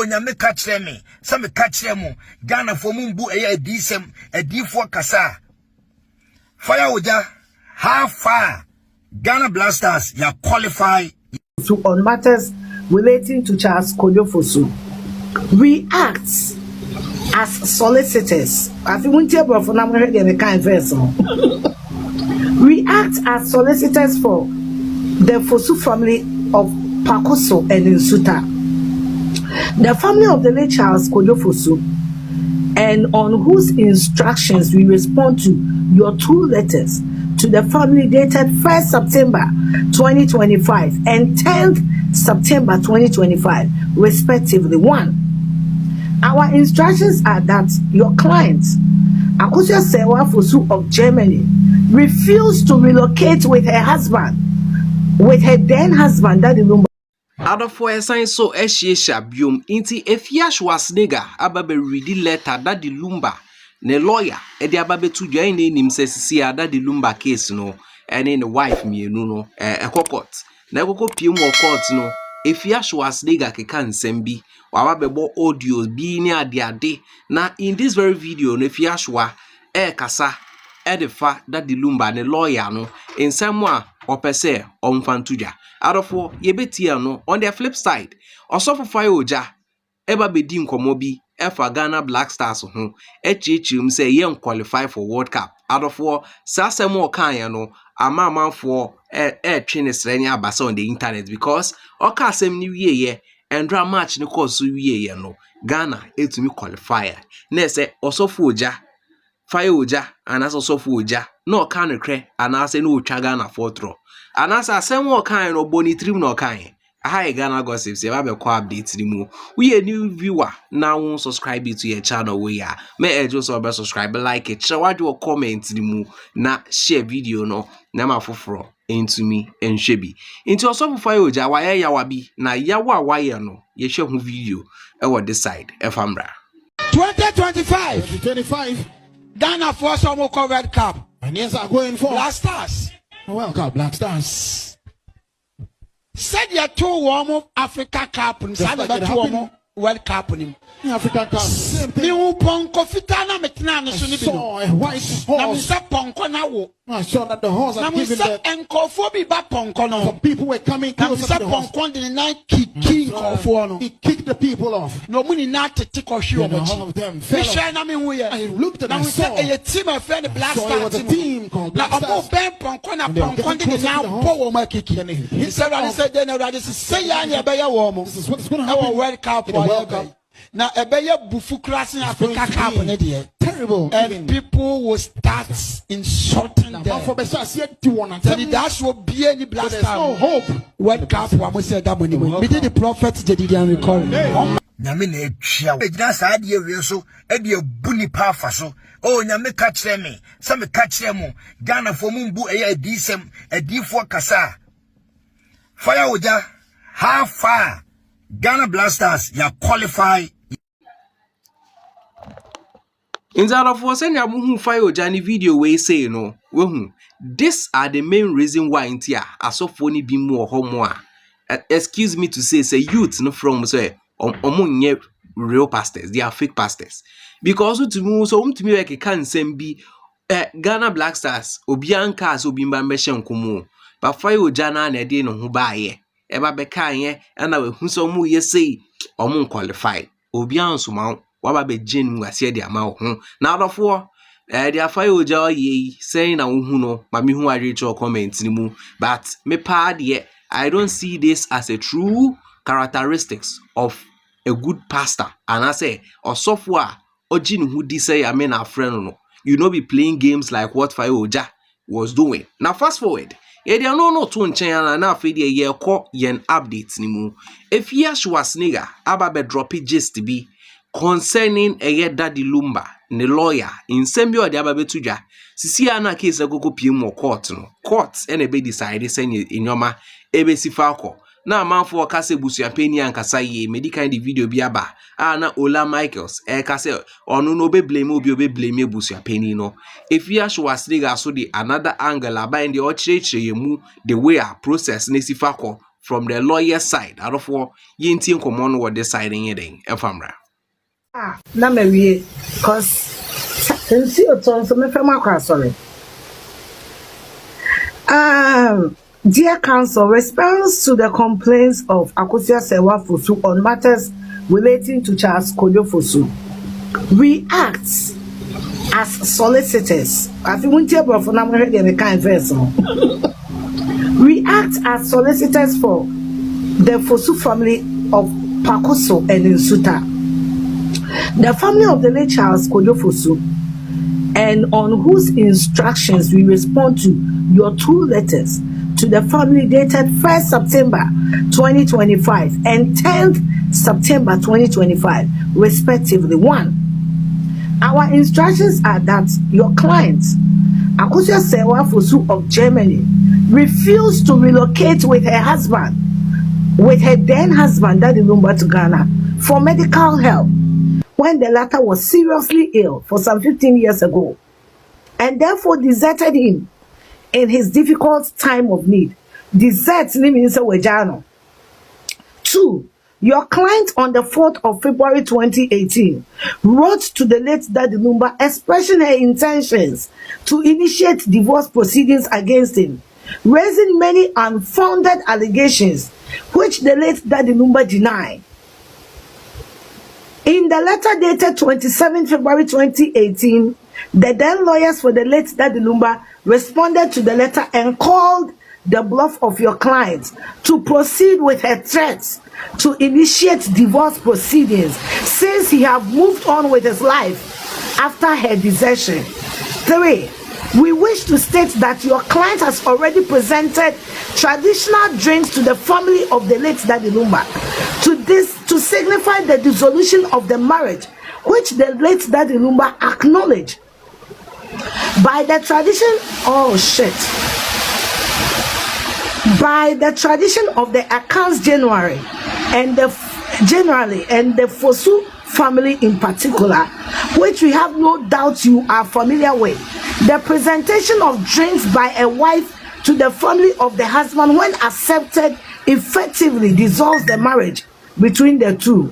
oh nyame ka kire me se me ka kire mo Ghana for mumbu eye adisem adifo kasa fire oja how far Ghana Blasters ya qualify to on matters relating to Charles Kojofosu. We act as solicitors. I think we act as solicitors for the Fosu family of Pakoso and Nsuta. The family of the late Charles Kojofosu, and on whose instructions we respond to your 2 letters to the family dated 1st September 2025 and 10th September 2025, respectively. 1. Our instructions are that your client, Akosia Sewa Fosu of Germany, refused to relocate with her then husband, Daddy Lumba. Adolfo esan so ehye biom inti Afia ShwarExplains ababe ready letter Daddy Lumba ne lawyer e de ababe tu dwan ne nim sesisi Daddy Lumba case no ene ne wife mienu no ekokot na ekoko piem wo court no Afia ShwarExplains keka nsem bi wababebo audio bi ni ade na in this very video no Afia Shwa kasa edefa Daddy Lumba ne lawyer no nsem a opese omfantuja Adolfo yebetia no on the flip side osofo fire oja eba bedi nkomo bi efa Ghana Black Stars ho echichium say yen qualify for World Cup Adolfo sasem o kan no amamanfo twene srenya abasa on the internet because oka asem ni wieye endra match ni course wieye no Ghana etumi qualifier na say osofo oja fire oja anas osofo oja no kan rekre anas no otwa Ghana fotro anasa asem wo kan no boni trim no kan hi Ghana gossips you have a update mu we a new viewer now subscribe to your channel we ya may just subscribe like it share what your comment mu na share video no na mafoforo into me and shebi into osofu fire oja waye yawabi na yawa waye no ye share hu video e wo this side efamra 2025 Ghana for some World Cup and yes are going for Black Stars. Welcome, Black Stars. Said you 2 warm Africa Cup and said about 2 warm World Cup in Africa Cup. You ponko fitana metna no so ni bi. White horse. Na misa ponko na wo. I saw that the horse are giving the enkofobi ba ponko no. Some people were coming close to the horse. Ponko the night kick off no. He kicked the people off. No money na tete ko hwe omochi. All of them fell off. Na me hu ye. I looked and I saw a team of friend Black Stars. So it was a team called Black Stars. Na omo ben ponko na ponko the na po wo ma kiki. He said then already say ya na be ya wo mo. This is what's going to happen. World Cup. Now ebeye bufu class in Africa Cup terrible and people will start insulting them. That's what be any Black Star. No hope. World Cup we say that money. We did the prophet Jedidian recall. Nyame na etwa ejina saa de ewie so e de buni pa afa so oh nyame ka kire me se me ka kire mo Ghana fo mumbu eye adisem adifo kasa fire oja how far Ghana Blasters ya qualify instead of for send who fire Johnny video we say no these are the main reason why intia asofoni bi mu homo excuse me to say youth no from say omunye real pastors, they are fake pastors because to me like can send be Ghana Black Stars obianka so bimba meshe nkomo but fire Jana na de no ho baaye eba beka ye na we hu so mu ye say omun qualify obian so ma waba be gin mu ase de ama ho na adofo the afire oja ye saying na hu no ma me hu arrecho comment ni mu but me pa de I don't see this as a true characteristics of a good pastor and I say or software ojin who di say I mean our friend no you know be playing games like what fire oja was doing. Now fast forward yeah, they are no to nchen na afi de ye ko yen updates ni mu Afia ShwarExplains ababe drop gist be concerning a Daddy Lumba ne lawyer in sembi o de ababe tuja sisi ana case akoko piem mo court no court and be decide say nyoma ebe sifako na amanfo kase busuapeni ankasa ye medical the video bi aba na Ola Michaels kase onu no be blame obi obe blame busuapeni no Afia ShwarExplains so the another angle aba in the ochire mu the way a process ne sifako from the lawyer side. Out of what yinti nkomo no what deciding yeding efamra. Na me wie cause nsi oton so me fema kwa sorry. Dear Council, response to the complaints of Akosia Sewa Fosu on matters relating to Charles Kojo Fosu. We act as solicitors. We act as solicitors for the Fosu family of Pakoso and Nsuta. The family of the late Charles Kojo Fosu, and on whose instructions we respond to your 2 letters to the family dated 1st September 2025 and 10th September 2025, respectively. 1. Our instructions are that your client, Akosia Sewa Fosu of Germany, refused to relocate with her then husband, Daddy Lumba, to Ghana for medical help when the latter was seriously ill for some 15 years ago, and therefore deserted him in his difficult time of need. Desert means a wejano. 2. Your client on the 4th of February 2018 wrote to the late Daddy Lumba expressing her intentions to initiate divorce proceedings against him, raising many unfounded allegations which the late Daddy Lumba denied. In the letter dated 27 February 2018, the then lawyers for the late Daddy Lumba responded to the letter and called the bluff of your client to proceed with her threats to initiate divorce proceedings since he had moved on with his life after her desertion. 3. We wish to state that your client has already presented traditional drinks to the family of the late Daddy Lumba to signify the dissolution of the marriage, which the late Daddy Lumba acknowledged. By the tradition, by the tradition of the accounts generally and the Fosu family in particular, which we have no doubt you are familiar with, the presentation of drinks by a wife to the family of the husband, when accepted, effectively dissolves the marriage between the two.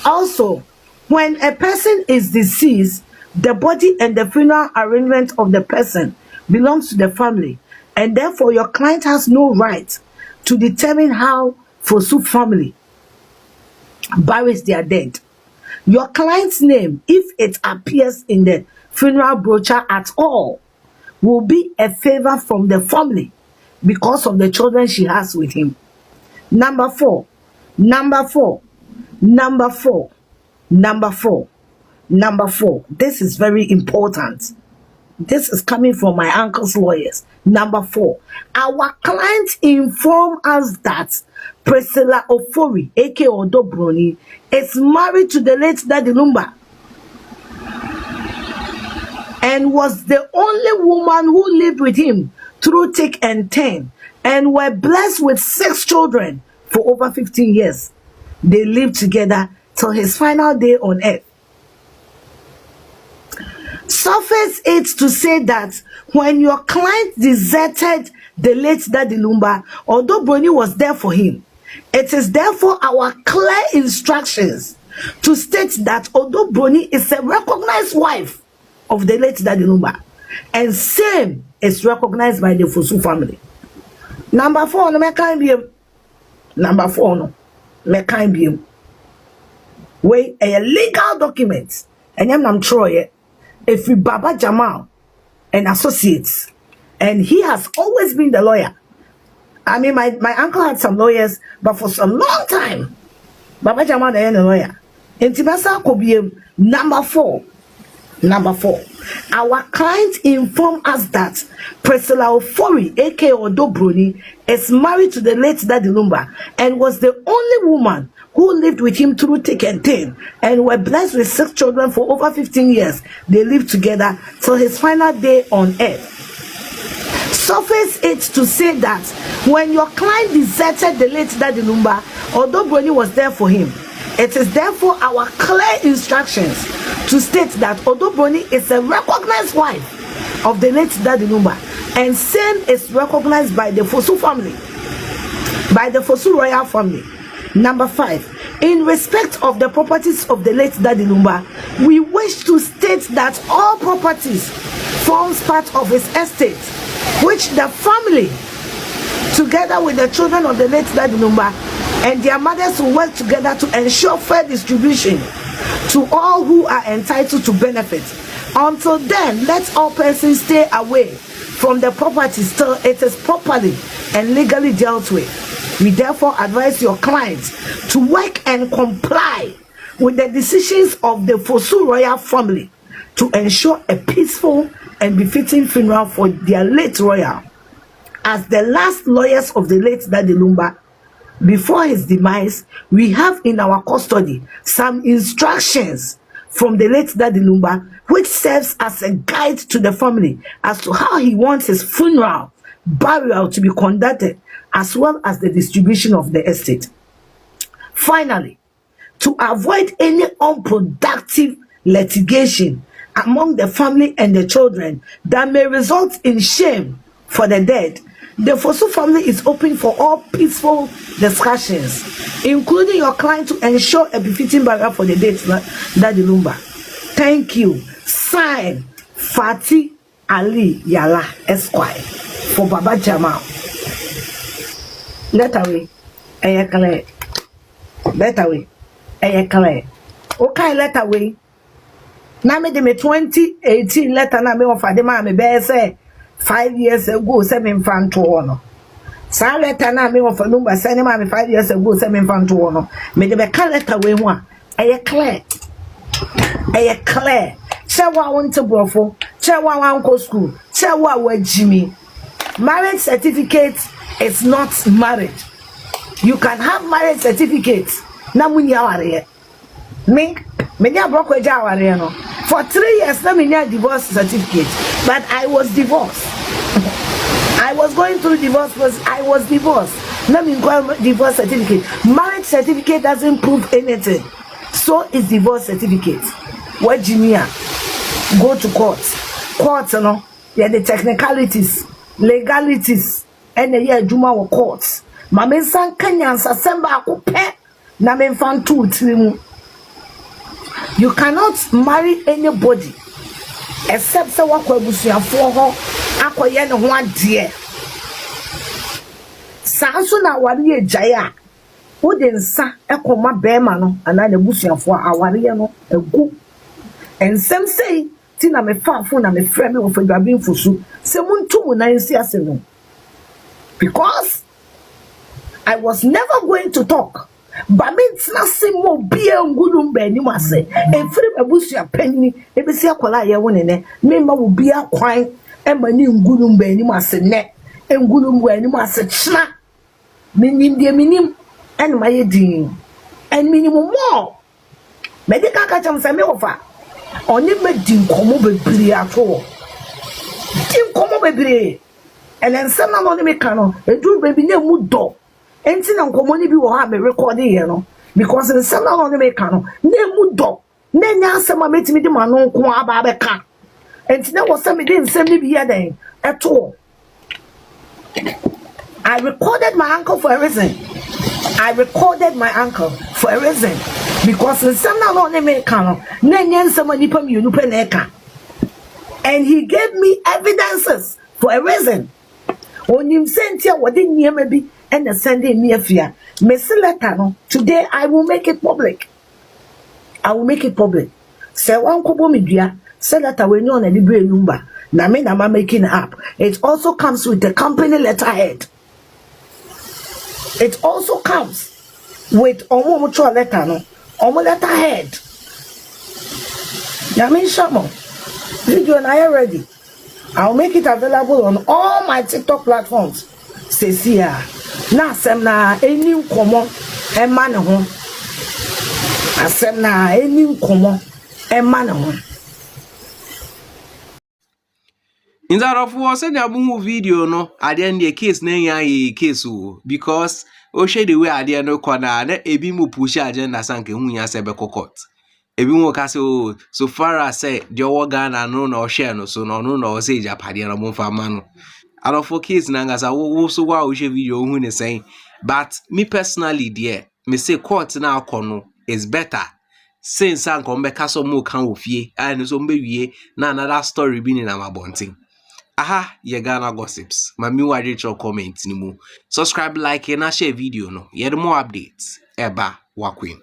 Also, when a person is deceased, the body and the funeral arrangement of the person belongs to the family, and therefore your client has no right to determine how Fosu family buries their dead. Your client's name, if it appears in the funeral brochure at all, will be a favor from the family because of the children she has with him. Number four. This is very important. This is coming from my uncle's lawyers. Number 4. Our client informed us that Priscilla Ofori, aka Odobroni, is married to the late Daddy Lumba and was the only woman who lived with him through thick and thin, and were blessed with 6 children for over 15 years. They lived together till his final day on earth. Suffice it to say that when your client deserted the late Daddy Lumba, although Brony was there for him, it is therefore our clear instructions to state that although Brony is a recognized wife of the late Daddy Lumba, and same is recognized by the Fosu family. Number 4, no me kind be. Number 4, no me kind be. Wait, a legal document, and I'm Troy. If we Baba Jamal and associates, and he has always been the lawyer. I mean, my uncle had some lawyers, but for some long time, Baba Jamal the lawyer. And Tibasa could be number 4. Our client informed us that Priscilla Ofori, aka Odobroni, is married to the late Daddy Lumba and was the only woman who lived with him through thick and thin, and were blessed with 6 children for over 15 years. They lived together till his final day on earth. Suffice it to say that when your client deserted the late Daddy Lumba, although Brony was there for him, it is therefore our clear instructions to state that although Brony is a recognized wife of the late Daddy Lumba, and same is recognized by the Fosu family by the Fosu royal family. Number 5, in respect of the properties of the late Daddy Lumba, we wish to state that all properties forms part of his estate, which the family, together with the children of the late Daddy Lumba and their mothers, will work together to ensure fair distribution to all who are entitled to benefit. Until then, let all persons stay away from the property till it is properly and legally dealt with. We therefore advise your clients to work and comply with the decisions of the Fosu royal family to ensure a peaceful and befitting funeral for their late royal. As the last lawyers of the late Daddy Lumba, before his demise, we have in our custody some instructions from the late Daddy Lumba, which serves as a guide to the family as to how he wants his funeral burial to be conducted, as well as the distribution of the estate. Finally, to avoid any unproductive litigation among the family and the children that may result in shame for the dead, the Fosu family is open for all peaceful discussions, including your client, to ensure a befitting burial for the dead Daddy Lumba. Thank you. Signed, Fati Ali Yala Esquire for Baba Jamal. Letter way, clear. Letter way, clear. Okay, letter way. Now me de me 2018 letter na me offer de ma me be say 5 years ago 7 fan to no. Sa letter na me offer number send ma me 5 years ago 7 fan to no. Me de be ka letter way ho a clear. Clear. Che wa want to brofo, che wa wan go school, che wa Jimmy. Marriage certificate is not marriage. You can have marriage certificate. Na munya ware. Me nya broko ja ware no. For 3 years na me nya divorce certificate, but I was divorced. I was going through divorce because I was divorced. Na me go divorce certificate. Marriage certificate doesn't prove anything. So is divorce certificate. What Jimmy go to court. Court no, yeah, the technicalities, legalities, and the year Juma wa courts. Mame san kanyansa semba akupe na me fan two trimu. You cannot marry anybody except say wakwa busuafo ho akoye ne ho ade. Sanso na wari ejaya. Wo de nsa ekoma bema no ana na busuafo aware no egu. Ensem say ti na me faafo na me frɛ me wo fadwabe mfusu se muntu mu nan si ase no. Because I was never going to talk. But me tina se mo bia ngulum ba ni mase. Efiri abusua panni ebesi akola ye woni ne. Me ma wo bia kwan e ma ni ngulum ba ni mase ne. Ngulum ba ni mase china. Minim de minim en ma ye din. En minimum more. Medical ka cham se me ofa. Oni me din komo bebre ato. Din komo bebre. And nsem na no me ka no. Edu baby na mu do. Enti na nkomo ni bi wo ha me record here no. Because nsem na no me ka no. Na mu do. Na nya asem a metimi di ma no nko aba abeka. Enti na wo se me di nsem ni bi ya den. Eto. I recorded my uncle for a reason. I recorded my uncle for a reason. Because nsem na no me ka no. Na nya nsem a nipa mi enu pe na eka. And he gave me evidences for a reason. Onim sentia wodi niema bi and the Sunday me Afia. Me letter no. Today I will make it public. I will make it public. Say one kobo me dua. Say letter we no na libre Lumba. Na me na ma making up. It also comes with the company letterhead. It also comes with omo mutual letter no. Omo letterhead. Yamin Shamo. Video na I ready. I'll make it available on all my TikTok platforms. Cecia. Na asem na eni nkomo e ma ne ho. Asem na eni nkomo e ma ne ho. Inzarofo se na bu video no ade na case na yan ye case o because o share the way ade no kona na ebi mu push agenda sanke hu yan se be court. Ebi mu ka se o so far as say the Ghana no na o share no so no na o say japade na mo fa ma no. Arofo case na ngasa wo so wa o share video hu ne sen But me personally, dear, me say court na akono is better. Since an kombeka so mo kan ofie, and so mbe na another story bi ni na mabonting. Aha, ye Ghana gossips. Mami wa rich comment ni mu. Subscribe, like, and share video no. Ye more updates. Eba wakwe.